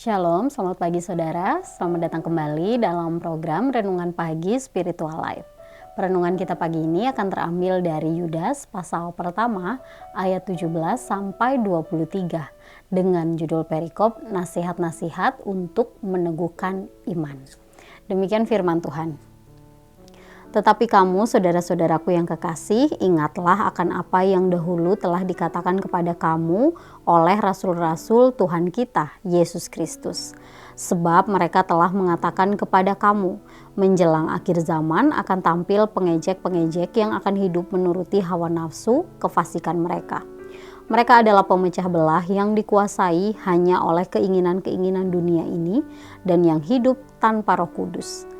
Shalom, selamat pagi saudara. Selamat datang kembali dalam program Renungan Pagi Spiritual Life. Perenungan kita pagi ini akan terambil dari Yudas pasal pertama ayat 17 sampai 23 dengan judul perikop nasihat-nasihat untuk meneguhkan iman. Demikian firman Tuhan. Tetapi kamu, saudara-saudaraku yang kekasih, ingatlah akan apa yang dahulu telah dikatakan kepada kamu oleh rasul-rasul Tuhan kita, Yesus Kristus. Sebab mereka telah mengatakan kepada kamu, menjelang akhir zaman akan tampil pengejek-pengejek yang akan hidup menuruti hawa nafsu, kefasikan mereka. Mereka adalah pemecah belah yang dikuasai hanya oleh keinginan-keinginan dunia ini dan yang hidup tanpa Roh Kudus.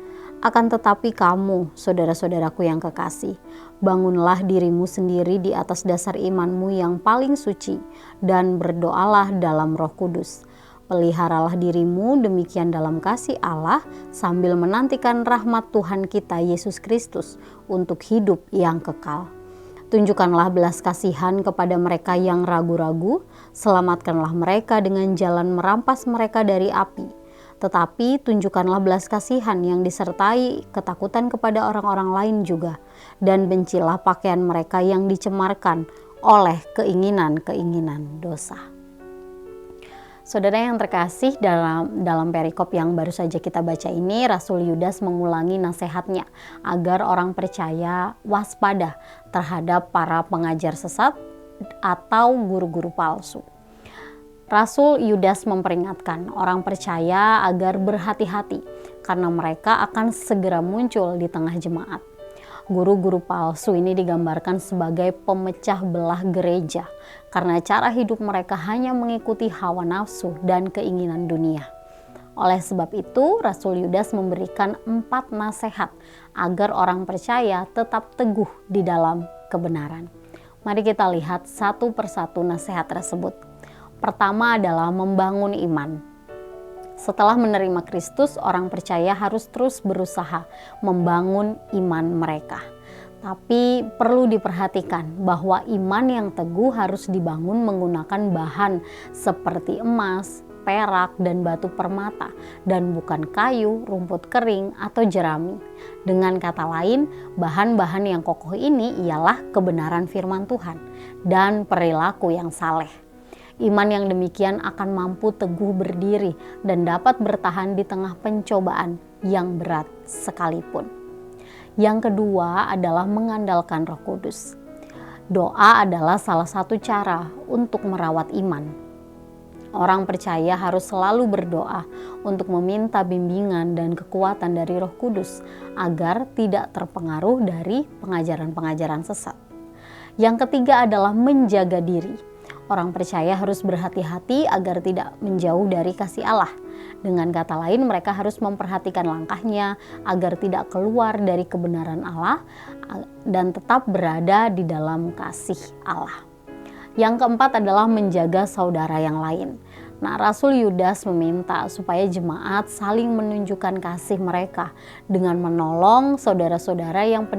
Akan tetapi kamu, saudara-saudaraku yang kekasih, bangunlah dirimu sendiri di atas dasar imanmu yang paling suci dan berdoalah dalam Roh Kudus. Peliharalah dirimu demikian dalam kasih Allah sambil menantikan rahmat Tuhan kita Yesus Kristus untuk hidup yang kekal. Tunjukkanlah belas kasihan kepada mereka yang ragu-ragu, selamatkanlah mereka dengan jalan merampas mereka dari api. Tetapi tunjukkanlah belas kasihan yang disertai ketakutan kepada orang-orang lain juga, dan bencilah pakaian mereka yang dicemarkan oleh keinginan-keinginan dosa. Saudara yang terkasih, dalam perikop yang baru saja kita baca ini, Rasul Yudas mengulangi nasihatnya agar orang percaya waspada terhadap para pengajar sesat atau guru-guru palsu. Rasul Yudas memperingatkan orang percaya agar berhati-hati karena mereka akan segera muncul di tengah jemaat. Guru-guru palsu ini digambarkan sebagai pemecah belah gereja karena cara hidup mereka hanya mengikuti hawa nafsu dan keinginan dunia. Oleh sebab itu, Rasul Yudas memberikan 4 nasihat agar orang percaya tetap teguh di dalam kebenaran. Mari kita lihat satu persatu nasihat tersebut. Pertama adalah membangun iman. Setelah menerima Kristus, orang percaya harus terus berusaha membangun iman mereka. Tapi perlu diperhatikan bahwa iman yang teguh harus dibangun menggunakan bahan seperti emas, perak, dan batu permata, dan bukan kayu, rumput kering, atau jerami. Dengan kata lain, bahan-bahan yang kokoh ini ialah kebenaran firman Tuhan dan perilaku yang saleh. Iman yang demikian akan mampu teguh berdiri dan dapat bertahan di tengah pencobaan yang berat sekalipun. Yang kedua adalah mengandalkan Roh Kudus. Doa adalah salah satu cara untuk merawat iman. Orang percaya harus selalu berdoa untuk meminta bimbingan dan kekuatan dari Roh Kudus agar tidak terpengaruh dari pengajaran-pengajaran sesat. Yang ketiga adalah menjaga diri. Orang percaya harus berhati-hati agar tidak menjauh dari kasih Allah. Dengan kata lain, mereka harus memperhatikan langkahnya agar tidak keluar dari kebenaran Allah dan tetap berada di dalam kasih Allah. Yang keempat adalah menjaga saudara yang lain. Nah, Rasul Yudas meminta supaya jemaat saling menunjukkan kasih mereka dengan menolong saudara-saudara yang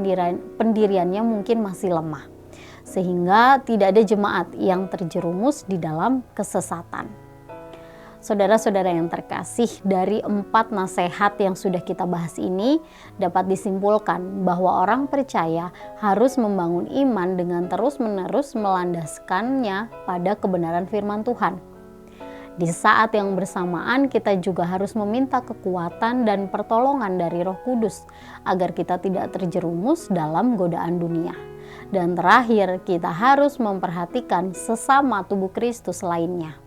pendiriannya mungkin masih lemah, sehingga tidak ada jemaat yang terjerumus di dalam kesesatan. Saudara-saudara yang terkasih, dari 4 nasihat yang sudah kita bahas ini dapat disimpulkan bahwa orang percaya harus membangun iman dengan terus-menerus melandaskannya pada kebenaran firman Tuhan. Di saat yang bersamaan kita juga harus meminta kekuatan dan pertolongan dari Roh Kudus agar kita tidak terjerumus dalam godaan dunia. Dan terakhir, kita harus memperhatikan sesama tubuh Kristus lainnya.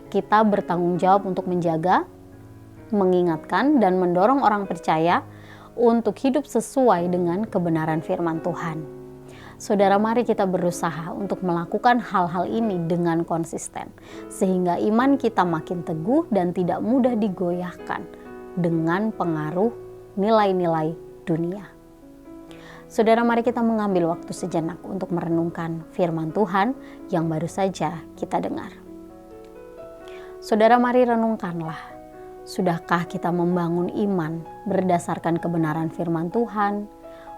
Kita bertanggung jawab untuk menjaga, mengingatkan, dan mendorong orang percaya untuk hidup sesuai dengan kebenaran firman Tuhan. Saudara, mari kita berusaha untuk melakukan hal-hal ini dengan konsisten, sehingga iman kita makin teguh dan tidak mudah digoyahkan dengan pengaruh nilai-nilai dunia. Saudara, mari kita mengambil waktu sejenak untuk merenungkan firman Tuhan yang baru saja kita dengar. Saudara, mari renungkanlah, sudahkah kita membangun iman berdasarkan kebenaran firman Tuhan,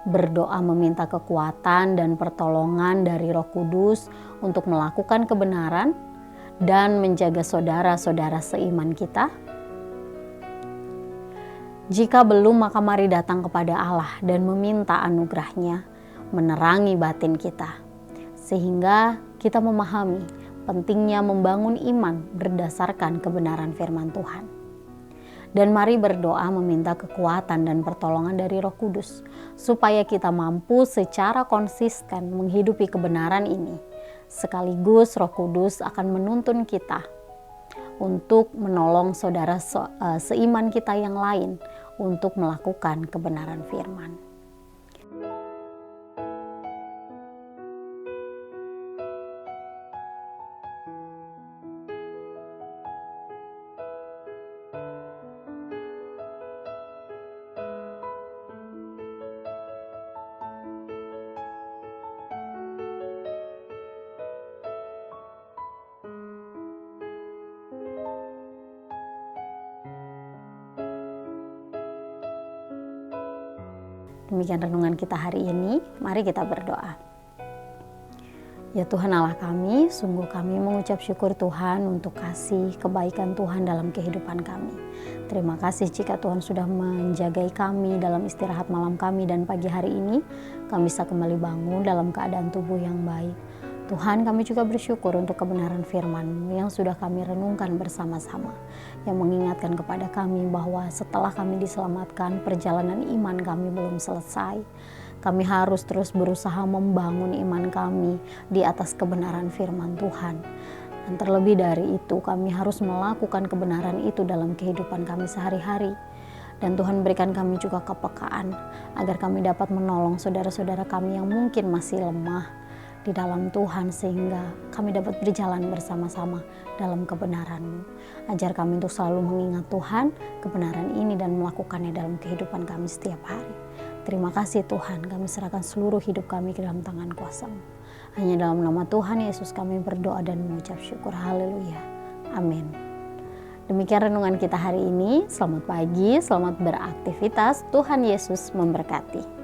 berdoa meminta kekuatan dan pertolongan dari Roh Kudus untuk melakukan kebenaran, dan menjaga saudara-saudara seiman kita? Jika belum, maka mari datang kepada Allah dan meminta anugerah-Nya menerangi batin kita, sehingga kita memahami pentingnya membangun iman berdasarkan kebenaran firman Tuhan. Dan mari berdoa meminta kekuatan dan pertolongan dari Roh Kudus, supaya kita mampu secara konsisten menghidupi kebenaran ini. Sekaligus Roh Kudus akan menuntun kita untuk menolong saudara seiman kita yang lain untuk melakukan kebenaran firman. Demikian renungan kita hari ini, mari kita berdoa. Ya Tuhan Allah kami, sungguh kami mengucap syukur Tuhan untuk kasih kebaikan Tuhan dalam kehidupan kami. Terima kasih jika Tuhan sudah menjagai kami dalam istirahat malam kami, dan pagi hari ini kami bisa kembali bangun dalam keadaan tubuh yang baik. Tuhan, kami juga bersyukur untuk kebenaran firman-Mu yang sudah kami renungkan bersama-sama, yang mengingatkan kepada kami bahwa setelah kami diselamatkan, perjalanan iman kami belum selesai. Kami harus terus berusaha membangun iman kami di atas kebenaran firman Tuhan. Dan terlebih dari itu, kami harus melakukan kebenaran itu dalam kehidupan kami sehari-hari. Dan Tuhan berikan kami juga kepekaan, agar kami dapat menolong saudara-saudara kami yang mungkin masih lemah di dalam Tuhan, sehingga kami dapat berjalan bersama-sama dalam kebenaran-Mu. Ajar kami untuk selalu mengingat Tuhan, kebenaran ini, dan melakukannya dalam kehidupan kami setiap hari. Terima kasih Tuhan, kami serahkan seluruh hidup kami ke dalam tangan kuasa-Mu. Hanya dalam nama Tuhan Yesus kami berdoa dan mengucap syukur. Haleluya. Amin. Demikian renungan kita hari ini. Selamat pagi, selamat beraktivitas. Tuhan Yesus memberkati.